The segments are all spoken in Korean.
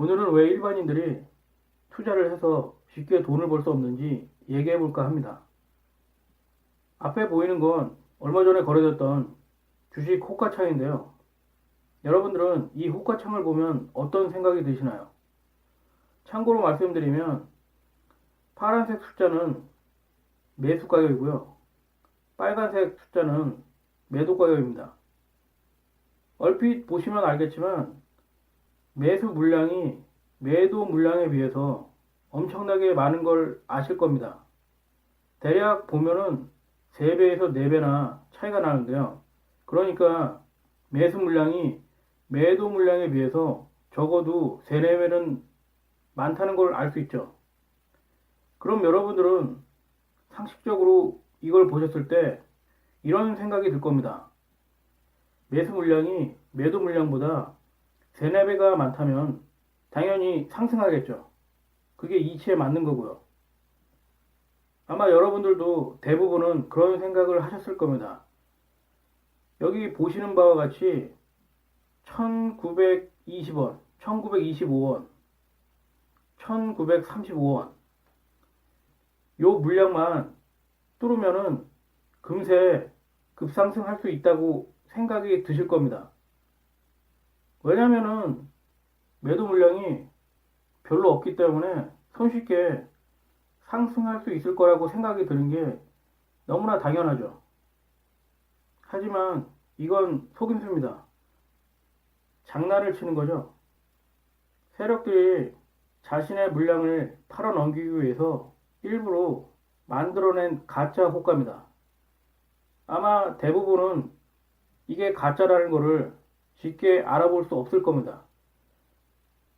오늘은 왜 일반인들이 투자를 해서 쉽게 돈을 벌 수 없는지 얘기해 볼까 합니다. 앞에 보이는 건 얼마 전에 거래됐던 주식 호가창인데요. 여러분들은 이 호가창을 보면 어떤 생각이 드시나요? 참고로 말씀드리면 파란색 숫자는 매수 가격이고요. 빨간색 숫자는 매도 가격입니다. 얼핏 보시면 알겠지만 매수 물량이 매도 물량에 비해서 엄청나게 많은 걸 아실 겁니다. 대략 보면은 3배에서 4배나 차이가 나는데요. 그러니까 매수 물량이 매도 물량에 비해서 적어도 3, 4배는 많다는 걸 알 수 있죠. 그럼 여러분들은 상식적으로 이걸 보셨을 때 이런 생각이 들 겁니다. 매수 물량이 매도 물량보다 3, 4배가 많다면 당연히 상승하겠죠. 그게 이치에 맞는 거고요. 아마 여러분들도 대부분은 그런 생각을 하셨을 겁니다. 여기 보시는 바와 같이 1920원, 1925원, 1935원 요 물량만 뚫으면은 금세 급상승할 수 있다고 생각이 드실 겁니다. 왜냐면은 매도 물량이 별로 없기 때문에 손쉽게 상승할 수 있을 거라고 생각이 드는 게 너무나 당연하죠. 하지만 이건 속임수입니다. 장난을 치는 거죠. 세력들이 자신의 물량을 팔아 넘기기 위해서 일부러 만들어낸 가짜 호가입니다. 아마 대부분은 이게 가짜라는 것을 쉽게 알아볼 수 없을 겁니다.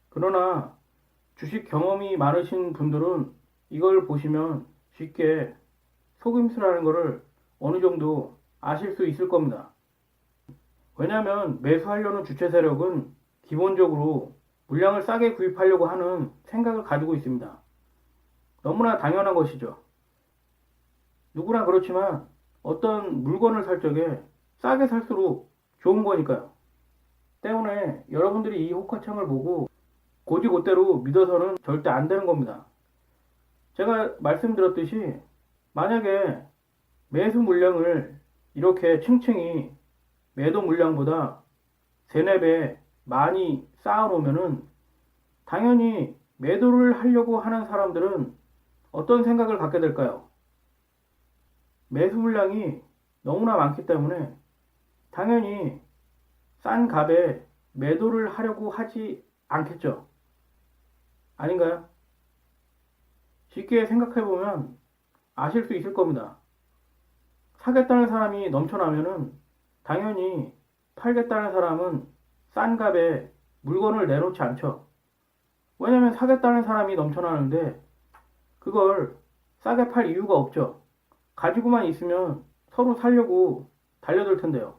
그러나 주식 경험이 많으신 분들은 이걸 보시면 쉽게 속임수라는 것을 어느 정도 아실 수 있을 겁니다. 왜냐하면 매수하려는 주체 세력은 기본적으로 물량을 싸게 구입하려고 하는 생각을 가지고 있습니다. 너무나 당연한 것이죠. 누구나 그렇지만 어떤 물건을 살 적에 싸게 살수록 좋은 거니까요. 때문에 여러분들이 이 호가창을 보고 곧이곧대로 믿어서는 절대 안 되는 겁니다. 제가 말씀드렸듯이 만약에 매수 물량을 이렇게 층층이 매도 물량보다 3, 4배 많이 쌓아놓으면은 당연히 매도를 하려고 하는 사람들은 어떤 생각을 갖게 될까요? 매수 물량이 너무나 많기 때문에 당연히 싼 값에 매도를 하려고 하지 않겠죠. 아닌가요? 쉽게 생각해보면 아실 수 있을 겁니다. 사겠다는 사람이 넘쳐나면은 당연히 팔겠다는 사람은 싼 값에 물건을 내놓지 않죠. 왜냐면 사겠다는 사람이 넘쳐나는데 그걸 싸게 팔 이유가 없죠. 가지고만 있으면 서로 살려고 달려들 텐데요.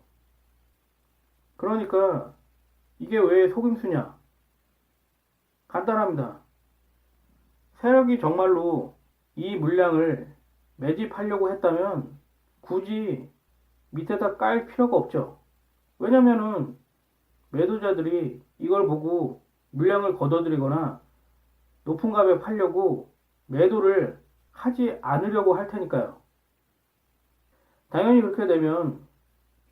그러니까 이게 왜 속임수냐? 간단합니다. 세력이 정말로 이 물량을 매집하려고 했다면 굳이 밑에다 깔 필요가 없죠. 왜냐면은 매도자들이 이걸 보고 물량을 걷어들이거나 높은 값에 팔려고 매도를 하지 않으려고 할 테니까요. 당연히 그렇게 되면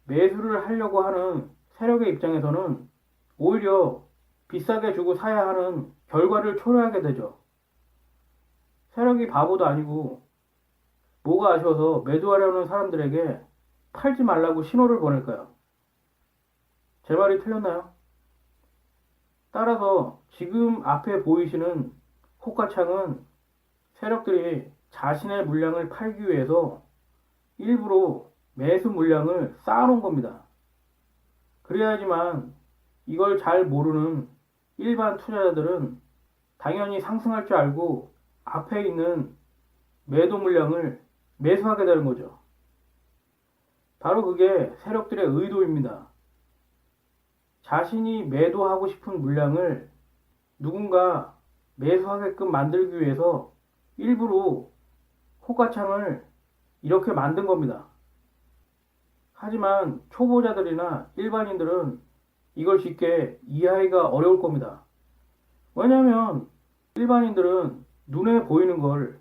매수를 하려고 하는 세력의 입장에서는 오히려 비싸게 주고 사야 하는 결과를 초래하게 되죠. 세력이 바보도 아니고 뭐가 아쉬워서 매도하려는 사람들에게 팔지 말라고 신호를 보낼까요? 제 말이 틀렸나요? 따라서 지금 앞에 보이시는 호가창은 세력들이 자신의 물량을 팔기 위해서 일부러 매수 물량을 쌓아놓은 겁니다. 그래야지만 이걸 잘 모르는 일반 투자자들은 당연히 상승할 줄 알고 앞에 있는 매도 물량을 매수하게 되는 거죠. 바로 그게 세력들의 의도입니다. 자신이 매도하고 싶은 물량을 누군가 매수하게끔 만들기 위해서 일부러 호가창을 이렇게 만든 겁니다. 하지만 초보자들이나 일반인들은 이걸 쉽게 이해하기가 어려울 겁니다. 왜냐하면 일반인들은 눈에 보이는 걸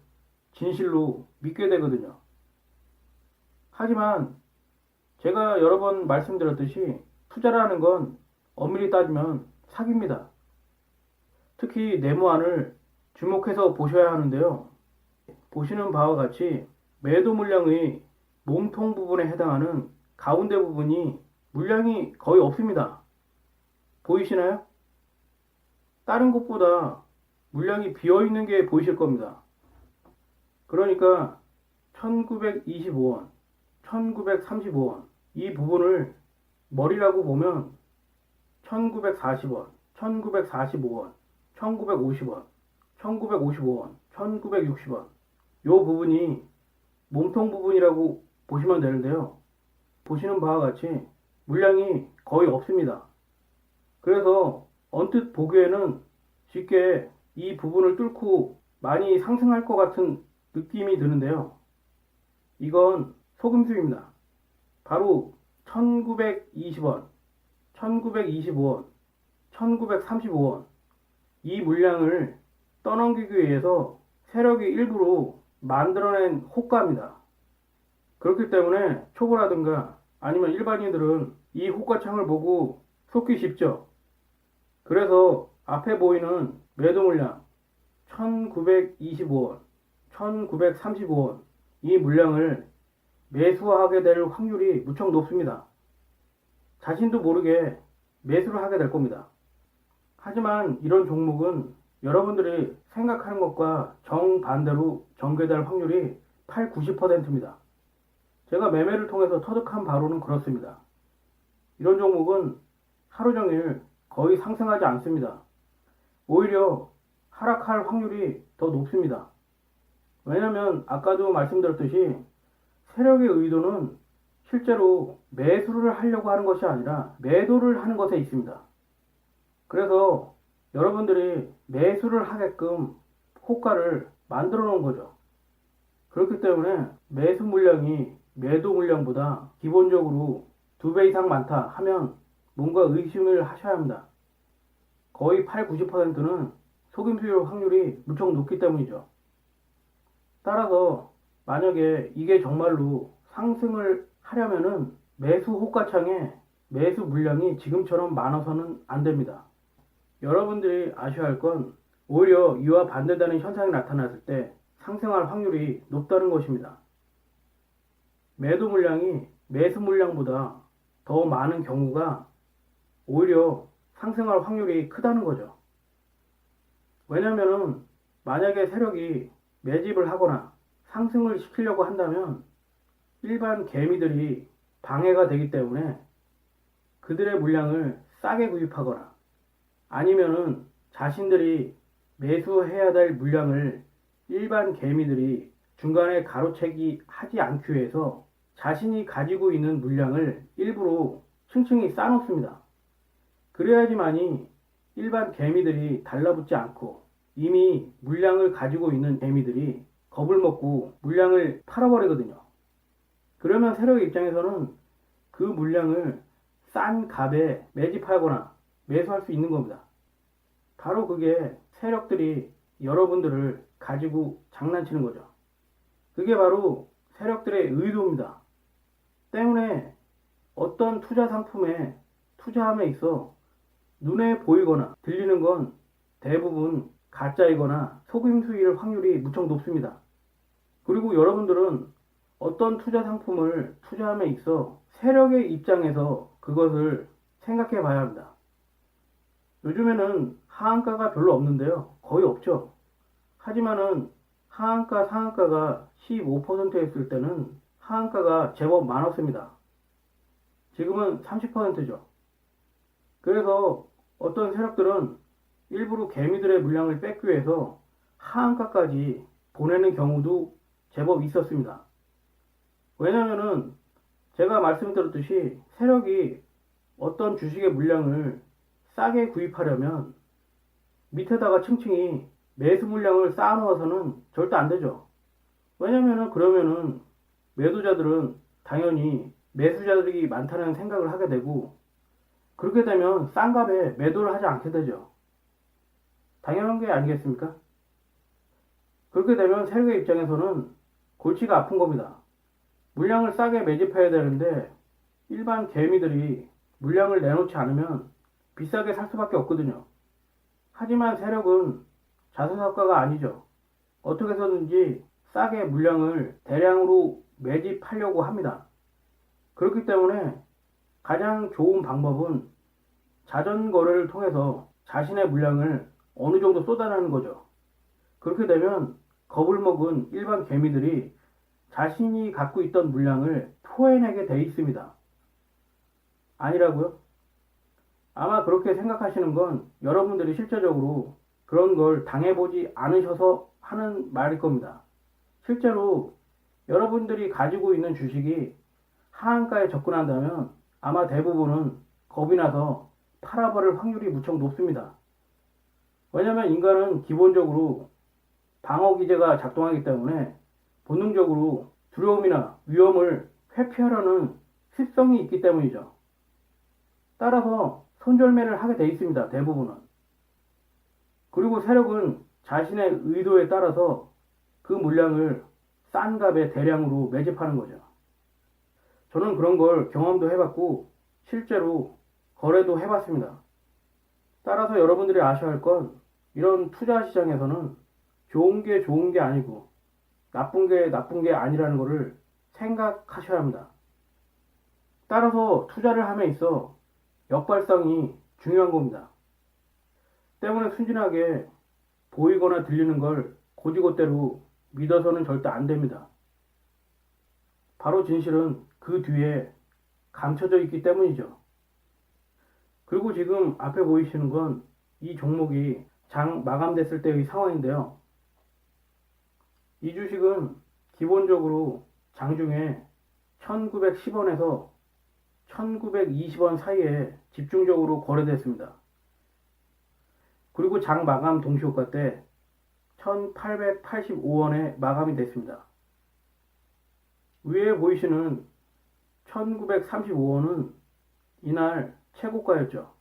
진실로 믿게 되거든요. 하지만 제가 여러 번 말씀드렸듯이 투자라는 건 엄밀히 따지면 사기입니다. 특히 네모안을 주목해서 보셔야 하는데요. 보시는 바와 같이 매도 물량의 몸통 부분에 해당하는 가운데 부분이 물량이 거의 없습니다. 보이시나요? 다른 곳보다 물량이 비어있는 게 보이실 겁니다. 그러니까 1925원, 1935원 이 부분을 머리라고 보면 1940원, 1945원, 1950원, 1955원, 1960원 요 부분이 몸통 부분이라고 보시면 되는데요. 보시는 바와 같이 물량이 거의 없습니다. 그래서 언뜻 보기에는 쉽게 이 부분을 뚫고 많이 상승할 것 같은 느낌이 드는데요. 이건 속임수입니다. 바로 1920원, 1925원, 1935원 이 물량을 떠넘기기 위해서 세력이 일부러 만들어낸 호가입니다. 그렇기 때문에 초보라든가 아니면 일반인들은 이 호가창을 보고 속기 쉽죠. 그래서 앞에 보이는 매도 물량 1925원, 1935원 이 물량을 매수하게 될 확률이 무척 높습니다. 자신도 모르게 매수를 하게 될 겁니다. 하지만 이런 종목은 여러분들이 생각하는 것과 정반대로 전개될 확률이 8, 90%입니다. 제가 매매를 통해서 터득한 바로는 그렇습니다. 이런 종목은 하루 종일 거의 상승하지 않습니다. 오히려 하락할 확률이 더 높습니다. 왜냐하면 아까도 말씀드렸듯이 세력의 의도는 실제로 매수를 하려고 하는 것이 아니라 매도를 하는 것에 있습니다. 그래서 여러분들이 매수를 하게끔 호가를 만들어 놓은 거죠. 그렇기 때문에 매수 물량이 매도 물량보다 기본적으로 2배 이상 많다 하면 뭔가 의심을 하셔야 합니다. 거의 8, 90%는 속임수일 확률이 무척 높기 때문이죠. 따라서 만약에 이게 정말로 상승을 하려면은 매수 호가창에 매수 물량이 지금처럼 많아서는 안 됩니다. 여러분들이 아셔야 할 건 오히려 이와 반대되는 현상이 나타났을 때 상승할 확률이 높다는 것입니다. 매도 물량이 매수 물량보다 더 많은 경우가 오히려 상승할 확률이 크다는 거죠. 왜냐면은 만약에 세력이 매집을 하거나 상승을 시키려고 한다면 일반 개미들이 방해가 되기 때문에 그들의 물량을 싸게 구입하거나 아니면은 자신들이 매수해야 될 물량을 일반 개미들이 중간에 가로채기 하지 않기 위해서 자신이 가지고 있는 물량을 일부러 층층이 쌓아놓습니다. 그래야지만이 일반 개미들이 달라붙지 않고 이미 물량을 가지고 있는 개미들이 겁을 먹고 물량을 팔아버리거든요. 그러면 세력의 입장에서는 그 물량을 싼 값에 매집하거나 매수할 수 있는 겁니다. 바로 그게 세력들이 여러분들을 가지고 장난치는 거죠. 그게 바로 세력들의 의도입니다. 때문에 어떤 투자 상품에 투자함에 있어 눈에 보이거나 들리는 건 대부분 가짜이거나 속임수일 확률이 무척 높습니다. 그리고 여러분들은 어떤 투자 상품을 투자함에 있어 세력의 입장에서 그것을 생각해 봐야 합니다. 요즘에는 하한가가 별로 없는데요. 거의 없죠. 하지만은 하한가, 상한가가 15% 했을 때는 하한가가 제법 많았습니다. 지금은 30%죠. 그래서 어떤 세력들은 일부러 개미들의 물량을 뺏기 위해서 하한가까지 보내는 경우도 제법 있었습니다. 왜냐면은 제가 말씀드렸듯이 세력이 어떤 주식의 물량을 싸게 구입하려면 밑에다가 층층이 매수 물량을 쌓아놓아서는 절대 안 되죠. 왜냐면은 그러면은 매도자들은 당연히 매수자들이 많다는 생각을 하게 되고 그렇게 되면 싼 값에 매도를 하지 않게 되죠. 당연한 게 아니겠습니까? 그렇게 되면 세력의 입장에서는 골치가 아픈 겁니다. 물량을 싸게 매집해야 되는데 일반 개미들이 물량을 내놓지 않으면 비싸게 살 수밖에 없거든요. 하지만 세력은 자수성가가 아니죠. 어떻게 해서든지 싸게 물량을 대량으로 매집하려고 합니다. 그렇기 때문에 가장 좋은 방법은 자전거래를 통해서 자신의 물량을 어느 정도 쏟아내는 거죠. 그렇게 되면 겁을 먹은 일반 개미들이 자신이 갖고 있던 물량을 토해내게 돼 있습니다. 아니라고요? 아마 그렇게 생각하시는 건 여러분들이 실제적으로 그런 걸 당해보지 않으셔서 하는 말일 겁니다. 실제로 여러분들이 가지고 있는 주식이 하한가에 접근한다면 아마 대부분은 겁이 나서 팔아버릴 확률이 무척 높습니다. 왜냐하면 인간은 기본적으로 방어기제가 작동하기 때문에 본능적으로 두려움이나 위험을 회피하려는 습성이 있기 때문이죠. 따라서 손절매를 하게 돼 있습니다. 대부분은. 그리고 세력은 자신의 의도에 따라서 그 물량을 싼 값에 대량으로 매집하는 거죠. 저는 그런 걸 경험도 해봤고 실제로 거래도 해봤습니다. 따라서 여러분들이 아셔야 할 건 이런 투자 시장에서는 좋은 게 아니고 나쁜 게 아니라는 것을 생각하셔야 합니다. 따라서 투자를 함에 있어 역발상이 중요한 겁니다. 때문에 순진하게 보이거나 들리는 걸 곧이곧대로 믿어서는 절대 안 됩니다. 바로 진실은 그 뒤에 감춰져 있기 때문이죠. 그리고 지금 앞에 보이시는 건 이 종목이 장 마감됐을 때의 상황인데요. 이 주식은 기본적으로 장중에 1910원에서 1920원 사이에 집중적으로 거래됐습니다. 그리고 장 마감 동시효과 때 1885원에 마감이 됐습니다. 위에 보이시는 1935원은 이날 최고가였죠.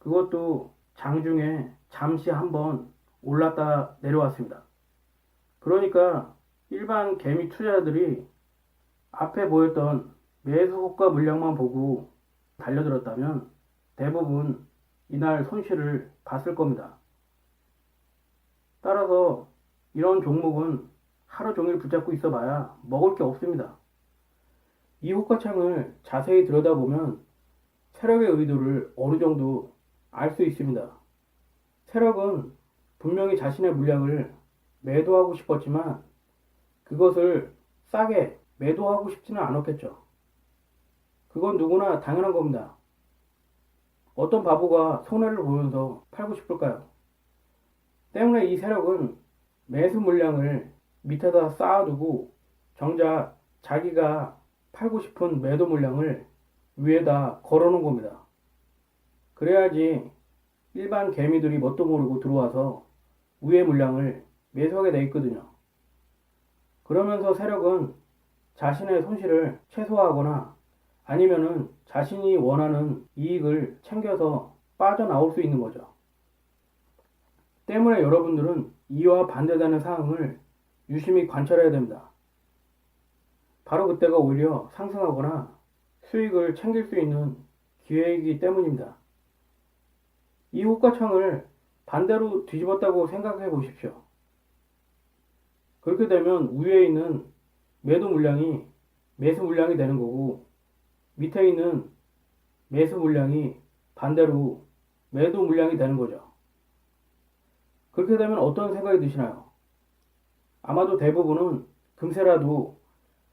그것도 장중에 잠시 한번 올랐다 내려왔습니다. 그러니까 일반 개미 투자자들이 앞에 보였던 매수 호가 물량만 보고 달려들었다면 대부분 이날 손실을 봤을 겁니다. 따라서 이런 종목은 하루 종일 붙잡고 있어봐야 먹을 게 없습니다. 이 호가창을 자세히 들여다보면 세력의 의도를 어느 정도 알 수 있습니다. 세력은 분명히 자신의 물량을 매도하고 싶었지만 그것을 싸게 매도하고 싶지는 않았겠죠. 그건 누구나 당연한 겁니다. 어떤 바보가 손해를 보면서 팔고 싶을까요? 때문에 이 세력은 매수 물량을 밑에다 쌓아두고 정작 자기가 팔고 싶은 매도 물량을 위에다 걸어놓은 겁니다. 그래야지 일반 개미들이 뭣도 모르고 들어와서 위에 물량을 매수하게 돼 있거든요. 그러면서 세력은 자신의 손실을 최소화하거나 아니면은 자신이 원하는 이익을 챙겨서 빠져나올 수 있는 거죠. 때문에 여러분들은 이와 반대되는 상황을 유심히 관찰해야 됩니다. 바로 그때가 오히려 상승하거나 수익을 챙길 수 있는 기회이기 때문입니다. 이 호가창을 반대로 뒤집었다고 생각해 보십시오. 그렇게 되면 위에 있는 매도 물량이 매수 물량이 되는 거고 밑에 있는 매수 물량이 반대로 매도 물량이 되는 거죠. 그렇게 되면 어떤 생각이 드시나요? 아마도 대부분은 금세라도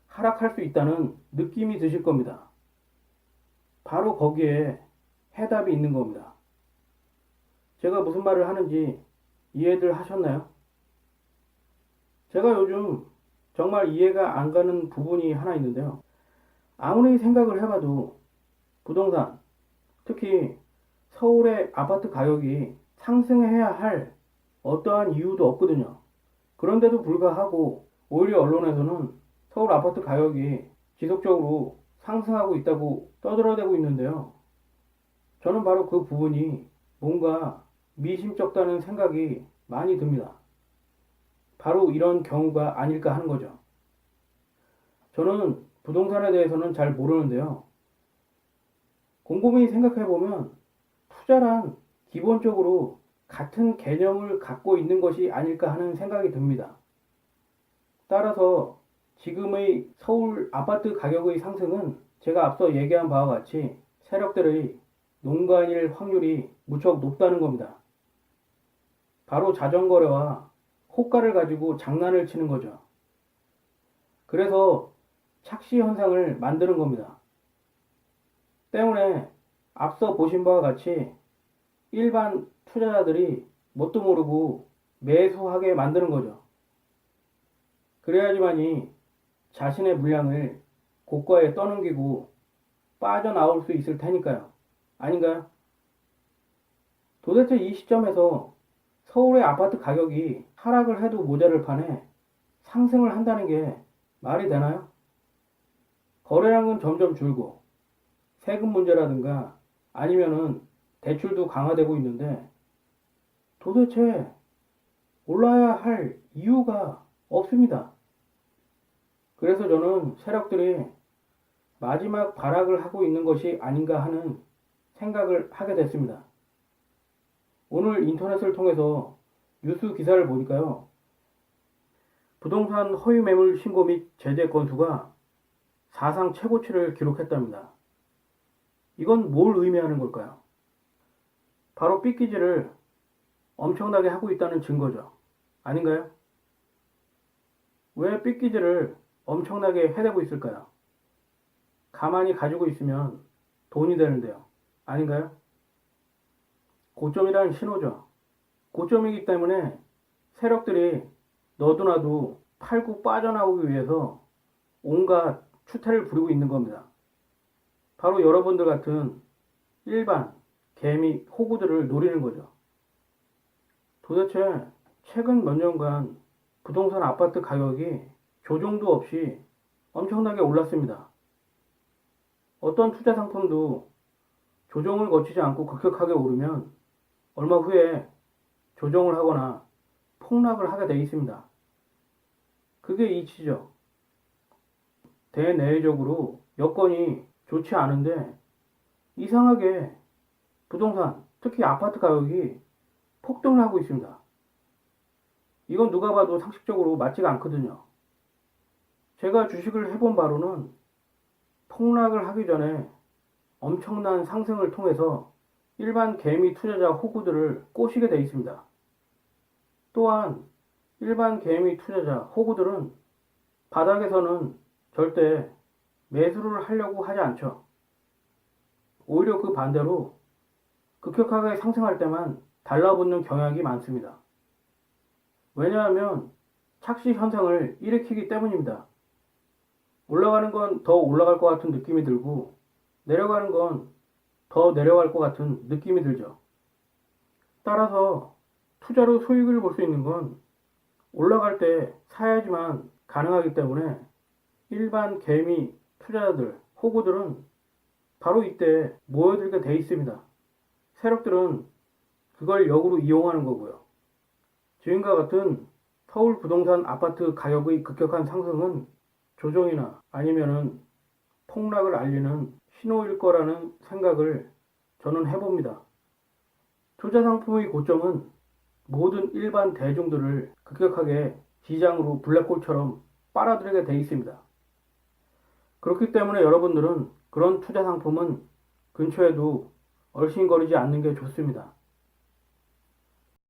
하락할 수 있다는 느낌이 드실 겁니다. 바로 거기에 해답이 있는 겁니다. 제가 무슨 말을 하는지 이해들 하셨나요? 제가 요즘 정말 이해가 안 가는 부분이 하나 있는데요. 아무리 생각을 해봐도 부동산, 특히 서울의 아파트 가격이 상승해야 할 어떠한 이유도 없거든요. 그런데도 불구하고 오히려 언론에서는 서울 아파트 가격이 지속적으로 상승하고 있다고 떠들어대고 있는데요. 저는 바로 그 부분이 뭔가 미심쩍다는 생각이 많이 듭니다. 바로 이런 경우가 아닐까 하는 거죠. 저는 부동산에 대해서는 잘 모르는데요. 곰곰이 생각해보면 투자란 기본적으로 같은 개념을 갖고 있는 것이 아닐까 하는 생각이 듭니다. 따라서 지금의 서울 아파트 가격의 상승은 제가 앞서 얘기한 바와 같이 세력들의 농간일 확률이 무척 높다는 겁니다. 바로 자전거래와 호가를 가지고 장난을 치는 거죠. 그래서 착시 현상을 만드는 겁니다. 때문에 앞서 보신 바와 같이 일반 투자자들이 뭣도 모르고 매수하게 만드는 거죠. 그래야지만이 자신의 물량을 고가에 떠넘기고 빠져나올 수 있을 테니까요. 아닌가요? 도대체 이 시점에서 서울의 아파트 가격이 하락을 해도 모자를 판에 상승을 한다는 게 말이 되나요? 거래량은 점점 줄고 세금 문제라든가 아니면은 대출도 강화되고 있는데 도대체 올라야 할 이유가 없습니다. 그래서 저는 세력들이 마지막 발악을 하고 있는 것이 아닌가 하는 생각을 하게 됐습니다. 오늘 인터넷을 통해서 뉴스 기사를 보니까요. 부동산 허위 매물 신고 및 제재 건수가 사상 최고치를 기록했답니다. 이건 뭘 의미하는 걸까요? 바로 삐끼질을 엄청나게 하고 있다는 증거죠. 아닌가요? 왜 삐끼질을 엄청나게 해대고 있을까요? 가만히 가지고 있으면 돈이 되는데요. 아닌가요? 고점이라는 신호죠. 고점이기 때문에 세력들이 너도나도 팔고 빠져나오기 위해서 온갖 추태를 부리고 있는 겁니다. 바로 여러분들 같은 일반 개미 호구들을 노리는 거죠. 도대체 최근 몇 년간 부동산 아파트 가격이 조정도 없이 엄청나게 올랐습니다. 어떤 투자 상품도 조정을 거치지 않고 급격하게 오르면 얼마 후에 조정을 하거나 폭락을 하게 되어 있습니다. 그게 이치죠. 대내외적으로 여건이 좋지 않은데 이상하게 부동산, 특히 아파트 가격이 폭등을 하고 있습니다. 이건 누가 봐도 상식적으로 맞지가 않거든요. 제가 주식을 해본 바로는 폭락을 하기 전에 엄청난 상승을 통해서 일반 개미 투자자 호구들을 꼬시게 되어 있습니다. 또한 일반 개미 투자자 호구들은 바닥에서는 절대 매수를 하려고 하지 않죠. 오히려 그 반대로 급격하게 상승할 때만 달라붙는 경향이 많습니다. 왜냐하면 착시 현상을 일으키기 때문입니다. 올라가는 건 더 올라갈 것 같은 느낌이 들고 내려가는 건 더 내려갈 것 같은 느낌이 들죠. 따라서 투자로 수익을 볼 수 있는 건 올라갈 때 사야지만 가능하기 때문에 일반 개미 투자자들, 호구들은 바로 이때 모여들게 돼 있습니다. 세력들은 그걸 역으로 이용하는 거고요. 지금과 같은 서울 부동산 아파트 가격의 급격한 상승은 조정이나 아니면은 폭락을 알리는 신호일 거라는 생각을 저는 해봅니다. 투자 상품의 고점은 모든 일반 대중들을 급격하게 시장으로 블랙홀처럼 빨아들이게 돼 있습니다. 그렇기 때문에 여러분들은 그런 투자 상품은 근처에도 얼씬거리지 않는 게 좋습니다.